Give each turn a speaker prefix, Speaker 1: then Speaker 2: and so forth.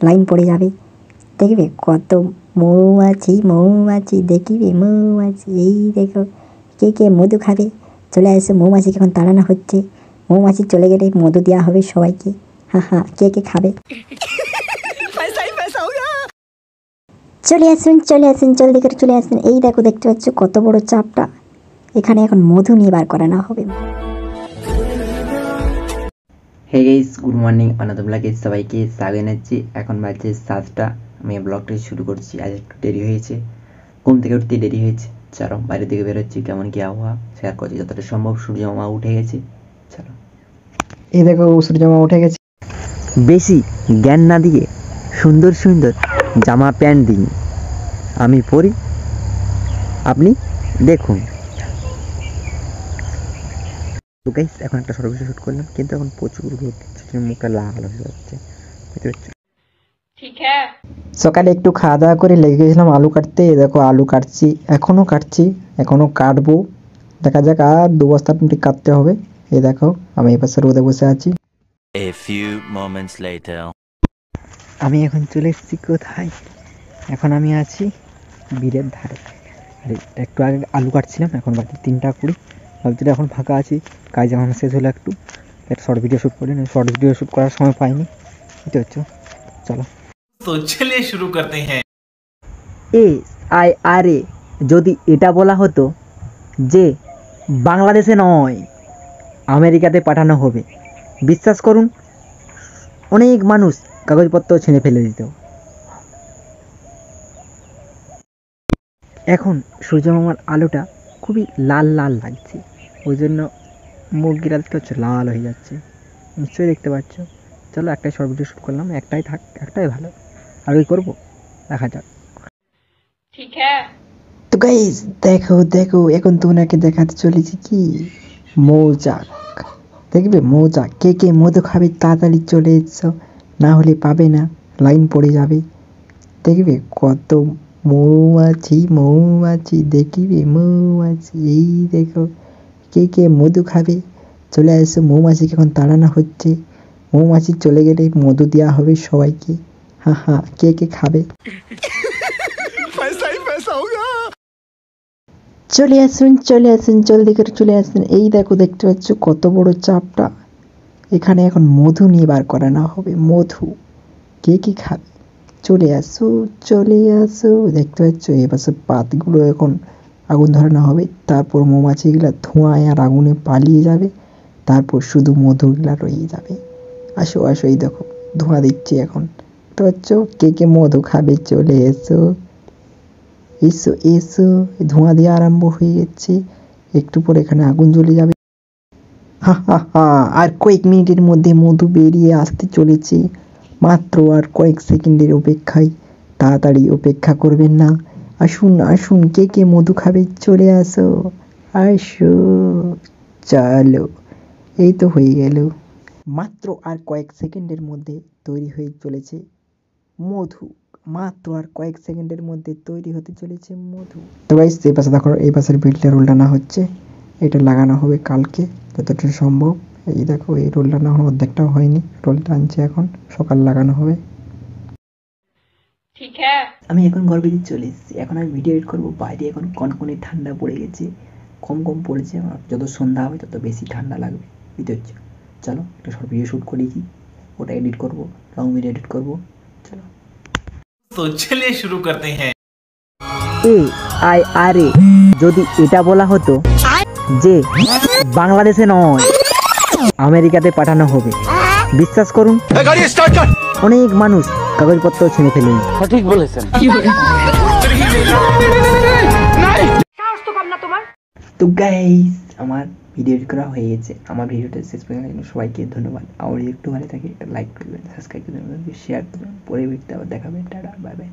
Speaker 1: Line পড়ে যাবে। দেখবে কত মৌমাছি মৌমাছি দেখিবে মৌমাছি। এই দেখো কে কে মধু খাবে চলে আসে। মৌমাছিকে এখন তাড়ানো হচ্ছে। মৌমাছি চলে গেলে মধু দেওয়া হবে সবাইকে। কে কে খাবে চলে আসুন চলে আসুন, জলদি করে চলে আসুন। এই দেখো দেখতে পাচ্ছ কত বড় চাপটা। এখানে এখন মধু নিয়ে বার করানো হবে।
Speaker 2: Hey guys, good morning. Anath ব্লগে সবাইকে স্বাগত জানাচ্ছি। এখন বাজছে 7টা। আমি ব্লগটি শুরু করছি। আজ একটু দেরি হয়েছে, ঘুম থেকে উঠতে দেরি হয়েছে। চলো বাইরের দিকে বেরোচ্ছি, কেমন কি আবহাওয়া শেয়ার করছি যতটা সম্ভব। সূর্য মামা উঠে গেছে। চলো, এই দেখো সূর্য মামা উঠে গেছে। বেশি জ্ঞান না দিয়ে সুন্দর সুন্দর জামা প্যান্ট দিন আমি পরি, আপনি দেখুন। তো গাইস, এখন একটা শর্ট ভিডিও শুট করলাম, কিন্তু এখন প্রচুর রোদ, মুখটা লাল হয়ে যাচ্ছে। সকালে একটু খাওয়া দাওয়া করে লেগে গেছিলাম আলু কাটতে। দেখো আলু কাটছি, এখনো কাটছি, এখনো কাটবো। দেখা যাক, আর 2 বস্তা কাটতে হবে। এই দেখো আমি এই পাশে রোদে বসে আছি।
Speaker 3: A few moments later.
Speaker 2: আমি এখন চলে এসেছি কোথায়? এখন আমি আছি বীরের ধারে। আর একটু আগে আলু কাটছিলাম, এখন বাকি 3:20। ভাবছি এখন ফাঁকা আছি, কাজ যখন শেষ হলো একটু শর্ট ভিডিও শ্যুট করি। শর্ট ভিডিও শ্যুট করার সময় পাইনি, এটা হচ্ছে। চলো
Speaker 3: तो चलिए शुरू करते हैं।
Speaker 2: SIRA যদি এটা বলা হতো যে বাংলাদেশে নয় আমেরিকাতে পাঠানো হবে, বিশ্বাস করুন অনেক মানুষ কাগজপত্র ছিঁড়ে ফেলে দিত। এখন সূর্যমামার আলোটা খুবই লাল লাল লাগছে, ওই জন্য মুরগিরা দেখতে হচ্ছে লাল হয়ে যাচ্ছে, নিশ্চয়ই দেখতে পাচ্ছ। চলো একটাই শর্ট ভিডিও শ্যুট করলাম, একটাই থাক, একটাই ভালো। আর ওই করবো, দেখা যাক। ঠিক হ্যাঁ। তো গাইস দেখো দেখো, এখন তোমাকে দেখাতে চলেছি কি মৌচাক। দেখবে মৌচাক, কে কে মধু খাবে তাড়াতাড়ি চলে এসো, না হলে পাবে না, লাইন পড়ে যাবে। দেখবে কত মৌমাছি মৌমাছি দেখিবে মৌমাছি। এই দেখো কে কে মধু খাবে চলে আসো। মৌমাছিকে এখন তাড়ানো হচ্ছে। মৌমাছি চলে গেলে মধু দেওয়া হবে সবাইকে। কে কে খাবে চলে আসুন চলে আসুন, জলদি করে চলে আসুন। এই দেখো দেখতে পাচ্ছ কত বড় চাপটা। এখানে এখন মধু নিয়ে বার করানো হবে। মধু কে কে খাবে চলে আসো চলে আসো। দেখতে পাচ্ছ এপাশে পাতগুলো এখন আগুন ধরানো হবে, তারপর মৌমাছিগুলা ধোঁয়ায় আর আগুনে পালিয়ে যাবে, তারপর শুধু মধুগুলা রয়ে যাবে। আসো আসো, এই দেখো ধোঁয়া দিচ্ছে এখন। দেখতে পাচ্ছ কে কে মধু খাবে চলে এসো এসো এসো। ধোঁয়া দিয়ে আরম্ভ হয়ে গেছে, একটু পরে এখানে আগুন জ্বলে যাবে। আর কয়েক মিনিটের মধ্যে মধু বেরিয়ে আসতে চলেছে, মাত্র আর কয়েক সেকেন্ডের অপেক্ষায়। তাড়াতাড়ি অপেক্ষা করবেন না, আসুন আসুন, কে কে মধু খাবে চলে আসো আসো। চলো, এই তো হয়ে গেল। মাত্র আর কয়েক সেকেন্ডের মধ্যে তৈরি হয়ে চলেছে মধু। মাত্র আর কয়েক সেকেন্ডের মধ্যে তৈরি হতে চলেছে মধু। তো গাইস, এই পাশে দেখো, এই পাশের বিলটা রোল টানা হচ্ছে। এটা লাগানো হবে কালকে যতটা সম্ভব। এই দেখো এই রোল টানা এখন অর্ধেকটাও হয়নি, রোল টানছে এখন, সকাল লাগানো হবে। ঠিক হ্যাঁ। আমি এখন ঘর বেরিয়ে চলে এসেছি, এখন আমি ভিডিও এডিট করবো। বাইরে এখন কনকনে ঠান্ডা পড়ে গেছে, কম কম পড়েছে। আমার যত সন্ধ্যা হবে তত বেশি ঠান্ডা লাগবে, বুঝতে হচ্ছে। চলো একটা শর্ট ভিডিও শ্যুট করেছি, ওটা এডিট করবো, লং ভিডিও এডিট করবো। চলো
Speaker 3: तो चलिए शुरू करते हैं।
Speaker 2: SIRA যদি এটা বলা হতো যে বাংলাদেশে নয় আমেরিকাতে পাঠানো হবে, বিশ্বাস করুন অনেক মানুষ কাগজপত্র ছিঁড়ে ফেলে।
Speaker 4: সঠিক বলেছেন।
Speaker 2: তো গাইস, আমার ভিডিও করা হয়ে গেছে। আমার ভিডিওটা শেষ পর্যন্ত সবাইকে ধন্যবাদ। আমার একটু ভালো থাকে লাইক করবেন, সাবস্ক্রাইব করবেন, শেয়ার করবেন। পরে ভিডিওতে আবার দেখাবেন। Tata, bye bye.